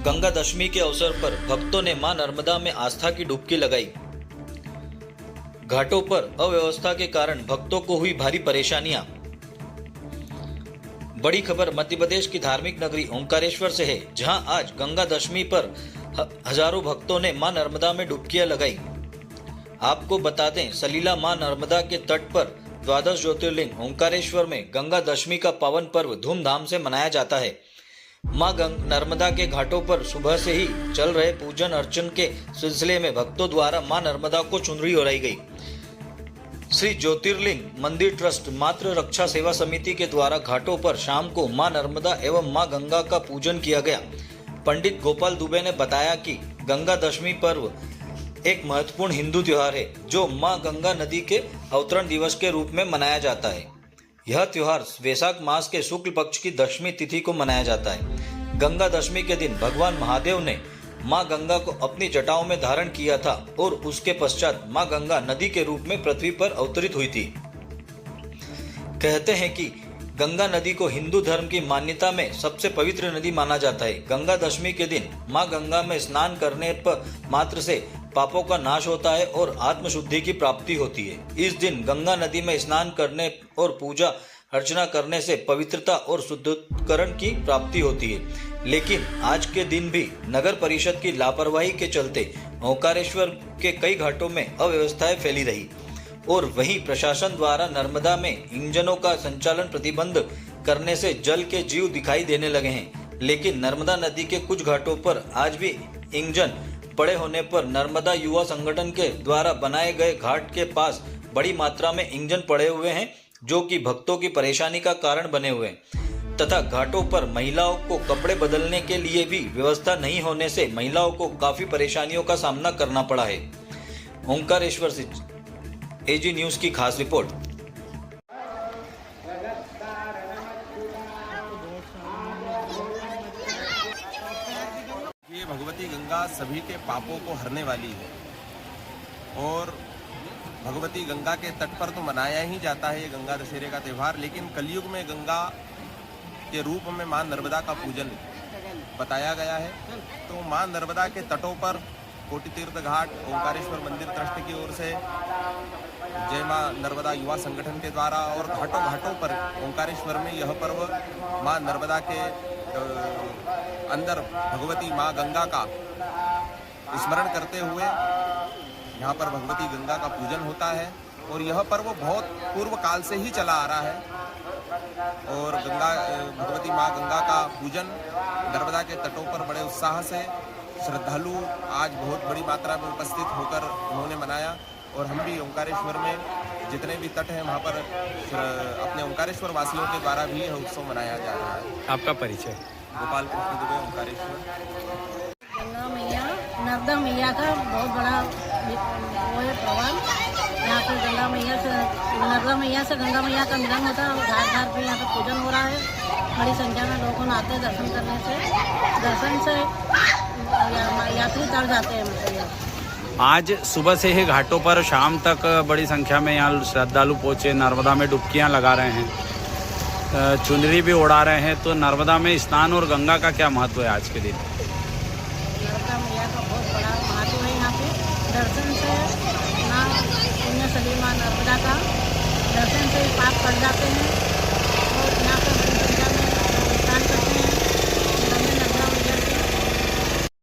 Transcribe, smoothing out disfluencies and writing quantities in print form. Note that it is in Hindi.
गंगा दशमी के अवसर पर भक्तों ने मां नर्मदा में आस्था की डुबकी लगाई। घाटों पर अव्यवस्था के कारण भक्तों को हुई भारी परेशानियां। बड़ी खबर मध्य प्रदेश की धार्मिक नगरी ओंकारेश्वर से है, जहां आज गंगा दशमी पर हजारों भक्तों ने मां नर्मदा में डुबकियां लगाई। आपको बता दें, सलीला मां नर्मदा के तट पर द्वादश ज्योतिर्लिंग ओंकारेश्वर में गंगा दशमी का पावन पर्व धूमधाम से मनाया जाता है। मां नर्मदा के घाटों पर सुबह से ही चल रहे पूजन अर्चन के सिलसिले में भक्तों द्वारा मां नर्मदा को चुनरी ओढ़ाई गई। श्री ज्योतिर्लिंग मंदिर ट्रस्ट मातृ रक्षा सेवा समिति के द्वारा घाटों पर शाम को मां नर्मदा एवं मां गंगा का पूजन किया गया। पंडित गोपाल दुबे ने बताया कि गंगा दशमी पर्व एक महत्वपूर्ण हिंदू त्योहार है, जो मां गंगा नदी के अवतरण दिवस के रूप में मनाया जाता है। यह त्योहार वैशाख मास के शुक्ल पक्ष की दशमी तिथि को मनाया जाता है। गंगा दशमी के दिन भगवान महादेव ने मां गंगा को अपनी जटाओं में धारण किया था और उसके पश्चात मां गंगा नदी के रूप में पृथ्वी पर अवतरित हुई थी। कहते हैं कि गंगा नदी को हिंदू धर्म की मान्यता में सबसे पवित्र नदी माना जाता है। गंगा दशमी के दिन मां गंगा में स्नान करने पर मात्र से पापों का नाश होता है और आत्मशुद्धि की प्राप्ति होती है। इस दिन गंगा नदी में स्नान करने और पूजा अर्चना करने से पवित्रता और शुद्धिकरण की प्राप्ति होती है। लेकिन आज के दिन भी नगर परिषद की लापरवाही के चलते ओंकारेश्वर के कई घाटों में अव्यवस्थाएं फैली रही और वहीं प्रशासन द्वारा नर्मदा में इंजनों का संचालन प्रतिबंध करने से जल के जीव दिखाई देने लगे हैं। लेकिन नर्मदा नदी के कुछ घाटों पर आज भी इंजन पड़े होने पर नर्मदा युवा संगठन के द्वारा बनाए गए घाट के पास बड़ी मात्रा में इंजन पड़े हुए हैं, जो कि भक्तों की परेशानी का कारण बने हुए हैं। तथा घाटों पर महिलाओं को कपड़े बदलने के लिए भी व्यवस्था नहीं होने से महिलाओं को काफी परेशानियों का सामना करना पड़ा है। ओंकारेश्वर से एजी न्यूज की खास रिपोर्ट। ये भगवती गंगा सभी के पापों को हरने वाली है और भगवती गंगा के तट पर तो मनाया ही जाता है ये गंगा दशहरे का त्यौहार, लेकिन कलयुग में गंगा के रूप में मां नर्मदा का पूजन बताया गया है। तो मां नर्मदा के तटों पर कोटि तीर्थ घाट ओंकारेश्वर मंदिर ट्रस्ट की ओर से जय मां नर्मदा युवा संगठन के द्वारा और घाटों घाटों पर ओंकारेश्वर में यह पर्व मां नर्मदा के अंदर भगवती मां गंगा का स्मरण करते हुए यहाँ पर भगवती गंगा का पूजन होता है और यह पर्व बहुत पूर्व काल से ही चला आ रहा है। और भगवती मां गंगा का पूजन नर्मदा के तटों पर बड़े उत्साह से श्रद्धालु आज बहुत बड़ी मात्रा में उपस्थित होकर उन्होंने मनाया और हम भी ओंकारेश्वर में जितने भी तट हैं वहाँ पर अपने ओंकारेश्वर वासियों के द्वारा भी यह उत्सव मनाया जा रहा है। आपका परिचय? गोपाल कृष्ण दुबे, ओंकारेश्वर। गंगा मैया नर्मदा मैया का बहुत बड़ा वो है प्रभाव। यहाँ पर गंगा मैया से नर्मदा मैया से गंगा मैया का मिलन होता है और घाट घाट पे यहाँ पर पूजन हो रहा है। बड़ी संख्या में लोग आते हैं दर्शन करने से। दर्शन से यात्री तर जाते हैं। मतलब आज सुबह से ही घाटों पर शाम तक बड़ी संख्या में यहाँ श्रद्धालु पहुँचे, नर्मदा में डुबकियाँ लगा रहे हैं, चुनरी भी उड़ा रहे हैं। तो नर्मदा में स्नान और गंगा का क्या महत्व है आज के दिन? नर्मदा मैया का बहुत बड़ा महत्व है। यहाँ पे दर्शन से ना पुण्य सलीमा नर्मदा का दर्शन से पाप कट जाते हैं